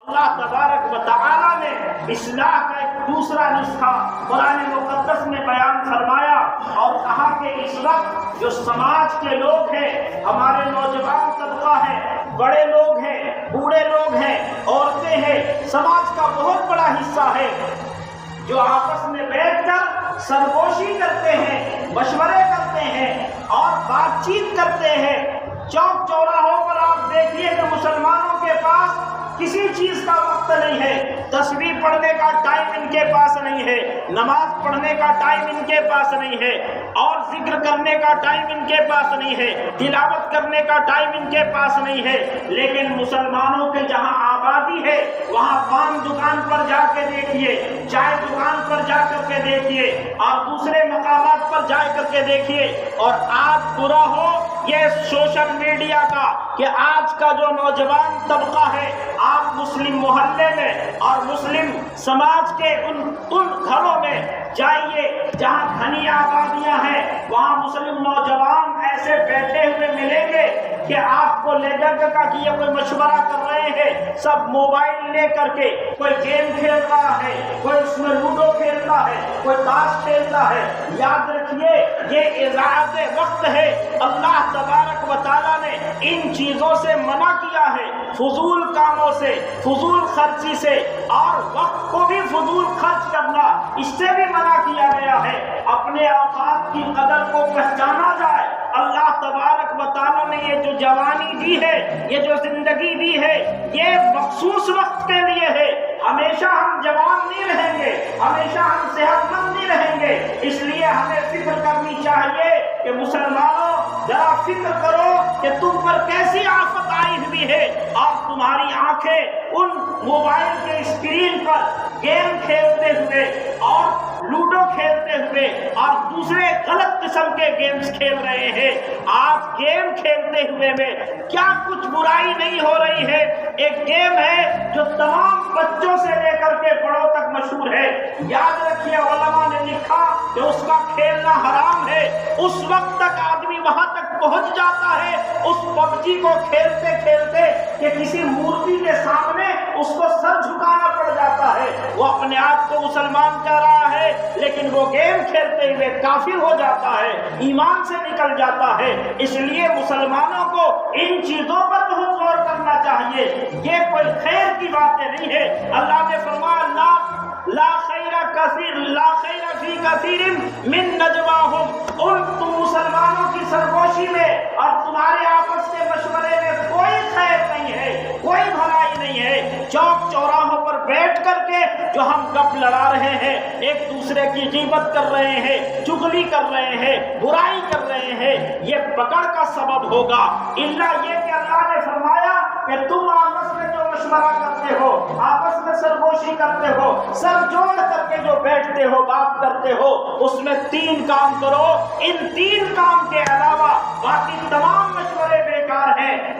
اللہ تبارک و تعالی نے اصلاح کا ایک دوسرا نسخہ قرآن مقدس میں بیان فرمایا اور کہا کہ اس وقت جو سماج کے لوگ ہیں، ہمارے نوجوان طبقہ ہے، بڑے لوگ ہیں، بوڑھے لوگ ہیں، عورتیں ہیں، سماج کا بہت بڑا حصہ ہے جو آپس میں بیٹھ کر سرگوشی کرتے ہیں، مشورے کرتے ہیں اور بات چیت کرتے ہیں۔ چوک چوراہوں پر آپ دیکھیے کہ مسلمانوں کے پاس کسی چیز کا وقت نہیں ہے، تسبیح پڑھنے کا ٹائم ان کے پاس نہیں ہے، نماز پڑھنے کا ٹائم ان کے پاس نہیں ہے، اور ذکر کرنے کا ٹائم ان کے پاس نہیں ہے، تلاوت کرنے کا ٹائم ان کے پاس نہیں ہے۔ لیکن مسلمانوں کے جہاں آبادی ہے وہاں پان دکان پر جا کے دیکھیے، چائے دکان پر جا کر کے دیکھیے اور دوسرے مقامات پر جا کر کے دیکھیے۔ اور آج برا ہو یہ سوشل میڈیا کا کہ آج کا جو نوجوان طبقہ ہے، آپ مسلم محلے میں اور مسلم سماج کے ان گھروں میں جائیے جہاں گھنی آبادیاں ہیں، وہاں مسلم نوجوان ایسے بیٹھے ہوئے ملیں گے کہ آپ کو لے جا کر کہ یہ کوئی مشورہ کر رہے ہیں، سب موبائل لے کر کے کوئی گیم کھیل رہا ہے، کوئی اس میں لوڈو کھیلتا ہے، کوئی تاش کھیلتا ہے۔ یاد رکھیے یہ اضاعت وقت ہے۔ اللہ تبارک و تعالیٰ نے ان چیزوں سے منع کیا ہے، فضول کاموں سے، فضول خرچی سے، اور وقت کو بھی فضول خرچ کرنا اس سے بھی منع کیا گیا ہے۔ اپنے اوقات کی قدر کو پہچانا جائے۔ اللہ تبارک و تعالیٰ نے یہ جو جوانی دی ہے، یہ جو زندگی دی ہے، یہ مخصوص وقت کے لیے ہے۔ ہمیشہ ہم جوان نہیں رہیں گے، ہمیشہ ہم صحت مند نہیں رہیں گے۔ اس لیے ہمیں فکر کرنی چاہیے کہ مسلمانوں ذرا فکر کرو کہ تم پر کیسی آفت آئی ہوئی ہے، اور تمہاری آنکھیں ان موبائل کے اسکرین پر گیم کھیلتے ہوئے اور لوڈو کھیلتے ہوئے اور دوسرے غلط قسم کے گیمز کھیل رہے ہیں۔ آج گیم کھیلتے ہوئے میں کیا کچھ برائی نہیں ہو رہی ہے۔ ایک گیم ہے جو تمام بچوں سے لے کر کے بڑوں تک مشہور ہے۔ یاد رکھیے علماء نے لکھا کہ اس کا کھیلنا حرام ہے۔ اس وقت تک آدمی وہاں تک پہنچ جاتا ہے اس پب جی کو کھیلتے کھیلتے کہ کسی مورتی کے سامنے اس کو سر جھکانا پڑ جاتا ہے۔ وہ اپنے آپ کو مسلمان کہہ رہا ہے لیکن وہ گیم کھیلتے ہوئے کافر ہو جاتا ہے، ایمان سے نکل جاتا ہے۔ اس لیے مسلمانوں کو ان چیزوں پر بہت غور کرنا چاہیے۔ یہ کوئی خیر کی باتیں نہیں ہے۔ اللہ نے فرمایا لا خیر فی کثیر من نجواہم، ان تم مسلمانوں کی سرگوشی میں اور تمہارے آپس کے مشورے میں کوئی خیر نہیں ہے، کوئی بھلائی نہیں ہے۔ چوک چوراہوں پر بیٹھ کر کے جو ہم گپ لڑا رہے ہیں، ایک دوسرے کی غیبت کر رہے ہیں، چغلی کر رہے ہیں، برائی کر رہے ہیں، یہ پکڑ کا سبب ہوگا۔ الا یہ کہ اللہ نے فرمایا کہ تم آپس میں جو مشورہ کرتے ہو، آپس میں سرگوشی کرتے ہو، سر جوڑ کر کے جو بیٹھتے ہو، بات کرتے ہو، اس میں 3 کام کرو۔ ان 3 کام کے علاوہ باقی تمام مشورے بیکار ہیں،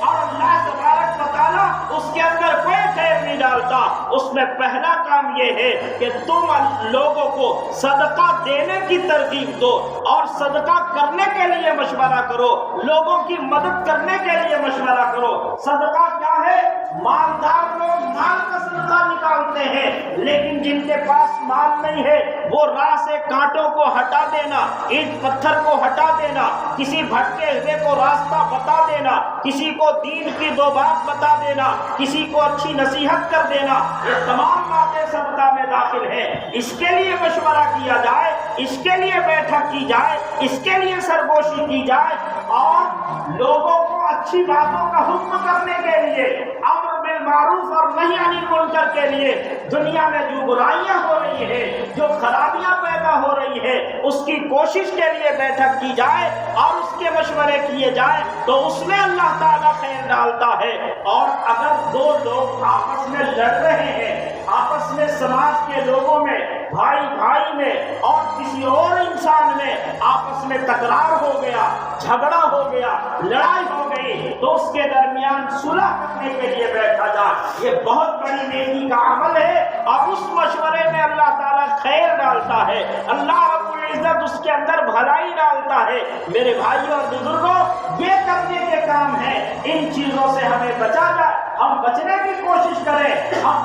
اور اللہ تبارک و تعالیٰ اس کے اندر کوئی خیر نہیں ڈالتا۔ اس میں پہلا کام یہ ہے کہ تم لوگوں کو صدقہ دینے کی ترغیب دو اور صدقہ کرنے کے لیے مشورہ کرو، لوگوں کی مدد کرنے کے لیے مشورہ کرو۔ صدقہ کیا ہے؟ مالدار لوگ مال کا صدقہ نکالتے ہیں، لیکن جن کے پاس مال نہیں ہے وہ راہ سے کانٹوں کو ہٹا دینا، اینٹ پتھر کو ہٹا دینا، کسی بھٹکے ہوئے کو راستہ بتا دینا، کسی کو دین کی 2 بات بتا دینا، کسی کو اچھی نصیحت کر دینا، یہ تمام باتیں صدقہ میں داخل ہیں۔ اس کے لیے مشورہ کیا جائے، اس کے لیے بیٹھک کی جائے، اس کے لیے سرگوشی کی جائے، اور لوگوں کو اچھی باتوں کا حکم کرنے کے لیے، امر بالمعروف اور نہی عن المنکر کے لیے، دنیا میں جو برائیاں ہو رہی ہیں، جو خرابیاں پیدا ہو رہی ہے، اس کی کوشش کے لیے بیٹھک کی جائے اور اس کے مشورے کیے جائے تو اس میں اللہ تعالیٰ خیر ڈالتا ہے۔ اور اگر 2 لوگ آپس میں لڑ رہے ہیں، آپس میں سماج کے لوگوں میں، بھائی بھائی میں اور کسی اور انسان میں آپس میں تکرار ہو گیا، جھگڑا ہو گیا، لڑائی ہو گئی، تو اس کے درمیان صلح کرنے کے لیے بیٹھا جائے، یہ بہت بڑی نیکی کا عمل ہے، اور اس مشورے میں اللہ تعالیٰ خیر ڈالتا ہے، اللہ رب العزت اس کے اندر بھلائی ڈالتا ہے۔ میرے بھائیوں اور بزرگوں، یہ کرنے کے کام ہے، ان چیزوں سے ہمیں بچا جائے، ہم بچنے کی کوشش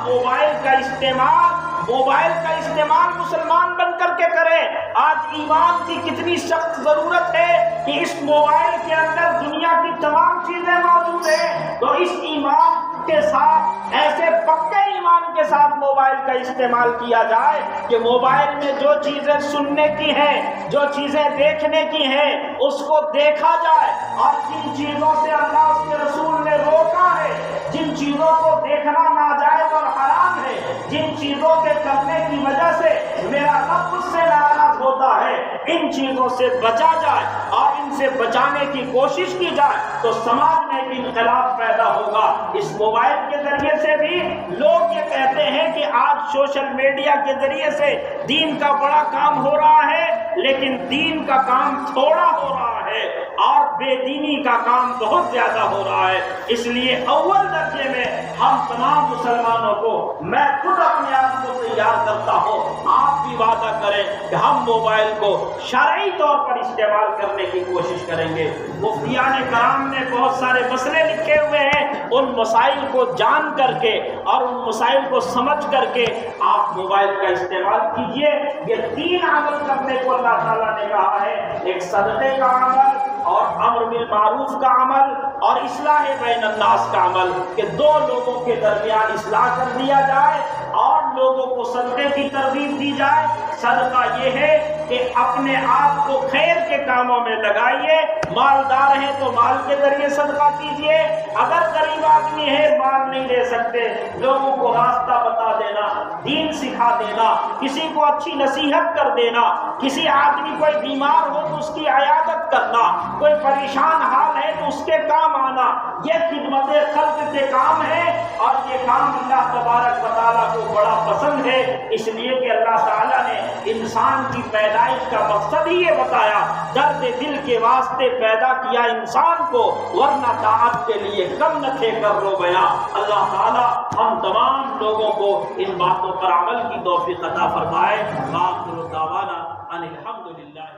موبائل کا استعمال مسلمان بن کر کے کریں۔ آج ایمان کی کتنی سخت ضرورت ہے کہ اس موبائل کے اندر دنیا کی تمام چیزیں موجود ہیں، تو اس ایمان کے ساتھ، ایسے پکے ایمان کے ساتھ موبائل کا استعمال کیا جائے کہ موبائل میں جو چیزیں سننے کی ہیں، جو چیزیں دیکھنے کی ہیں، اس کو دیکھا جائے، اور جن چیزوں سے اللہ اس کے رسول نے روکا ہے، جن چیزوں کو دیکھنا ناجائز اور حرام ہے، جن چیزوں کے کرنے کی وجہ سے میرا رب اس سے ناراض ہوتا ہے، ان چیزوں سے بچا جائے اور ان سے بچانے کی کوشش کی جائے تو سماج میں بھی انقلاب پیدا ہوگا۔ اس موبائل کے ذریعے سے بھی لوگ یہ کہتے ہیں کہ آج سوشل میڈیا کے ذریعے سے دین کا بڑا کام ہو رہا ہے، لیکن دین کا کام تھوڑا ہو رہا ہے اور بے دینی کا کام بہت زیادہ ہو رہا ہے۔ اس لیے اول درجے میں ہم تمام مسلمانوں کو، میں خود اپنے آپ کو تیار کرتا ہوں، آپ بھی وعدہ کریں کہ ہم موبائل کو شرعی طور پر استعمال کرنے کی کوشش کریں گے۔ مفتیان کرام نے بہت سارے مسئلے لکھے ہوئے ہیں، ان مسائل کو جان کر کے اور ان مسائل کو سمجھ کر کے آپ موبائل کا استعمال کیجئے۔ یہ 3 عمل کرنے کو اللہ تعالیٰ نے کہا ہے، ایک صدقے کا عمل اور امر بالمعروف کا عمل اور اصلاح بین الناس کا عمل، کہ 2 لوگوں کے درمیان اصلاح کر دیا جائے اور لوگوں کو صدقے کی ترغیب دی جائے۔ صدقہ یہ ہے کہ اپنے آپ کو خیر کے کاموں میں لگائیے، مالدار ہیں تو مال کے ذریعے صدقہ کیجئے، اگر غریب آدمی ہے مال نہیں دے سکتے، لوگوں کو راستہ بتا دینا، دین سکھا دینا، کسی کو اچھی نصیحت کر دینا، کسی آدمی کوئی بیمار ہو تو اس کی عیادت کرنا، کوئی پریشان حال ہے تو اس کے کام آنا، یہ خدمت خلق کے کام ہے اور یہ کام اللہ تبارک و تعالیٰ کو بڑا پسند ہے۔ اس لیے کہ اللہ تعالیٰ نے انسان کی پیدائش کا مقصد ہی یہ بتایا، درد دل کے واسطے پیدا کیا انسان کو، ورنہ طاعت کے لیے کم نہ تھے کر لو بیاں۔ اللہ تعالیٰ ہم تمام لوگوں کو ان باتوں پر عمل کی توفیق عطا فرمائے۔ آخر دعوانا ان الحمدللہ۔